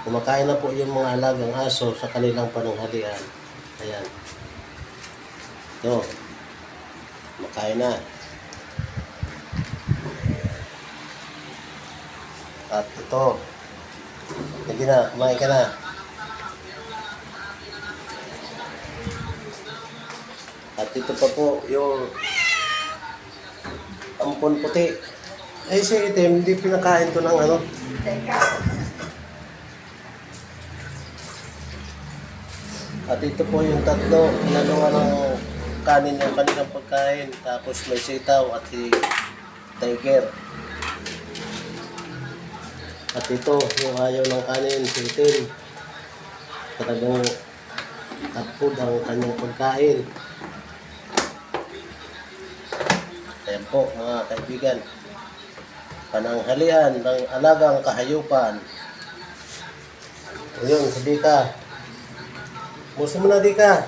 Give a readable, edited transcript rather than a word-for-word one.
Kumakain na po yung mga alagang aso sa kanilang pananghalian. Ayan. Ito. Kumakain na. At ito. Sige na, kumain ka na. At ito pa po yung ampon puti. Ay, si itim, hindi pinakain to ng ano. At ito po yung tatlo, nalawa ng kanin yung kanilang pagkain. Tapos may sitaw at si tiger. At ito, yung ayaw ng kanin, si itim. Talagang cat food ang kanyang pagkain. Ayan po mga kaibigan. Pananghalian ng alagang kahayupan. Ayun, si Dika. Musta mo na, Dika?